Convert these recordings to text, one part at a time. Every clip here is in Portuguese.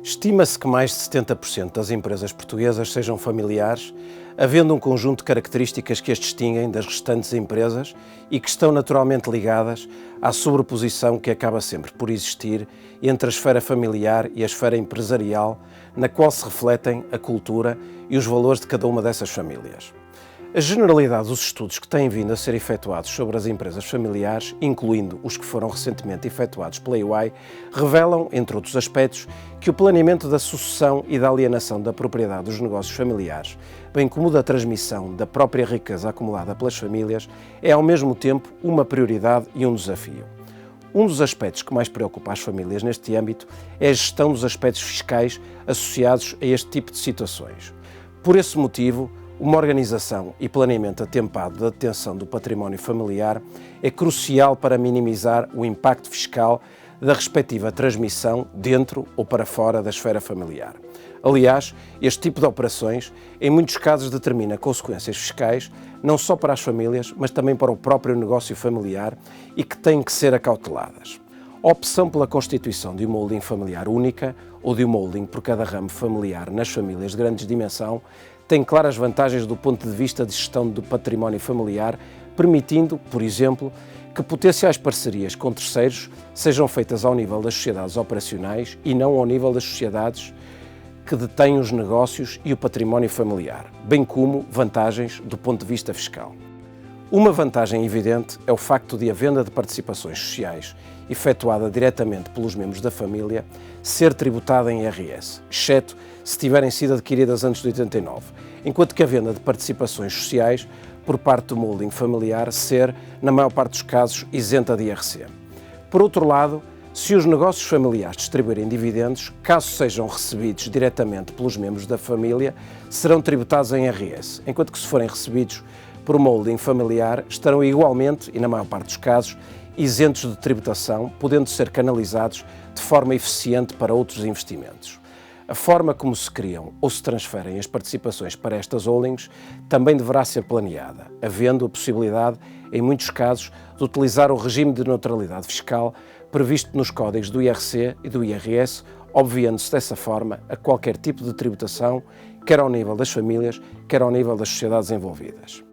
Estima-se que mais de 70% das empresas portuguesas sejam familiares, havendo um conjunto de características que as distinguem das restantes empresas e que estão naturalmente ligadas à sobreposição que acaba sempre por existir entre a esfera familiar e a esfera empresarial, na qual se refletem a cultura e os valores de cada uma dessas famílias. A generalidade dos estudos que têm vindo a ser efetuados sobre as empresas familiares, incluindo os que foram recentemente efetuados pela EY, revelam, entre outros aspectos, que o planeamento da sucessão e da alienação da propriedade dos negócios familiares, bem como da transmissão da própria riqueza acumulada pelas famílias, é ao mesmo tempo uma prioridade e um desafio. Um dos aspectos que mais preocupa as famílias neste âmbito é a gestão dos aspectos fiscais associados a este tipo de situações. Por esse motivo, uma organização e planeamento atempado da detenção do património familiar é crucial para minimizar o impacto fiscal da respectiva transmissão dentro ou para fora da esfera familiar. Aliás, este tipo de operações, em muitos casos, determina consequências fiscais não só para as famílias, mas também para o próprio negócio familiar e que têm que ser acauteladas. A opção pela constituição de uma holding familiar única ou de uma holding por cada ramo familiar nas famílias de grande dimensão tem claras vantagens do ponto de vista de gestão do património familiar, permitindo, por exemplo, que potenciais parcerias com terceiros sejam feitas ao nível das sociedades operacionais e não ao nível das sociedades que detêm os negócios e o património familiar, bem como vantagens do ponto de vista fiscal. Uma vantagem evidente é o facto de a venda de participações sociais, efetuada diretamente pelos membros da família, ser tributada em IRS, exceto se tiverem sido adquiridas antes de 89, enquanto que a venda de participações sociais por parte do holding familiar ser, na maior parte dos casos, isenta de IRC. Por outro lado, se os negócios familiares distribuírem dividendos, caso sejam recebidos diretamente pelos membros da família, serão tributados em IRS, enquanto que se forem recebidos por uma holding familiar, estarão igualmente, e na maior parte dos casos, isentos de tributação, podendo ser canalizados de forma eficiente para outros investimentos. A forma como se criam ou se transferem as participações para estas holdings também deverá ser planeada, havendo a possibilidade, em muitos casos, de utilizar o regime de neutralidade fiscal previsto nos códigos do IRC e do IRS, obviando-se dessa forma a qualquer tipo de tributação, quer ao nível das famílias, quer ao nível das sociedades envolvidas.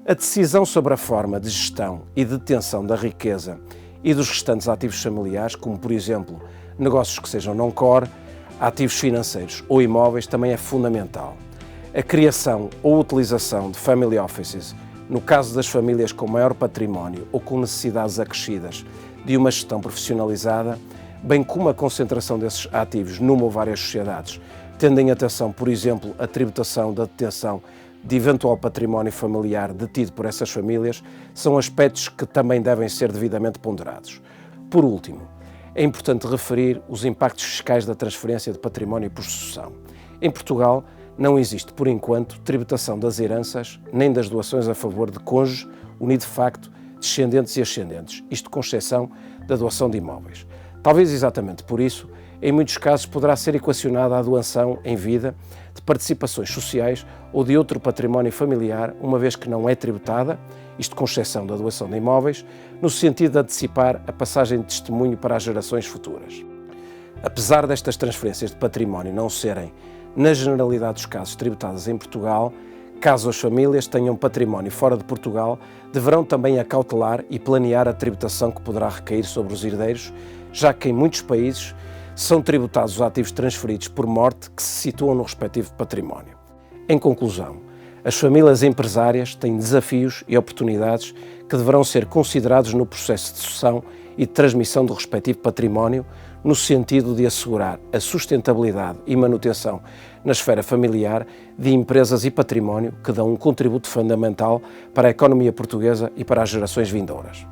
A decisão sobre a forma de gestão e de detenção da riqueza e dos restantes ativos familiares, como por exemplo negócios que sejam não-core, ativos financeiros ou imóveis, também é fundamental. A criação ou utilização de family offices, no caso das famílias com maior património ou com necessidades acrescidas de uma gestão profissionalizada, bem como a concentração desses ativos numa ou várias sociedades, tendo em atenção, por exemplo, a tributação da detenção de eventual património familiar detido por essas famílias, são aspectos que também devem ser devidamente ponderados. Por último, é importante referir os impactos fiscais da transferência de património por sucessão. Em Portugal, não existe, por enquanto, tributação das heranças nem das doações a favor de cônjuges, unido de facto, descendentes e ascendentes, isto com exceção da doação de imóveis. Talvez exatamente por isso, em muitos casos poderá ser equacionada a doação em vida de participações sociais ou de outro património familiar, uma vez que não é tributada, isto com exceção da doação de imóveis, no sentido de antecipar a passagem de testemunho para as gerações futuras. Apesar destas transferências de património não serem, na generalidade dos casos, tributadas em Portugal, caso as famílias tenham património fora de Portugal, deverão também acautelar e planear a tributação que poderá recair sobre os herdeiros, já que em muitos países são tributados os ativos transferidos por morte que se situam no respectivo património. Em conclusão, as famílias empresárias têm desafios e oportunidades que deverão ser considerados no processo de sucessão e de transmissão do respectivo património, no sentido de assegurar a sustentabilidade e manutenção na esfera familiar de empresas e património que dão um contributo fundamental para a economia portuguesa e para as gerações vindouras.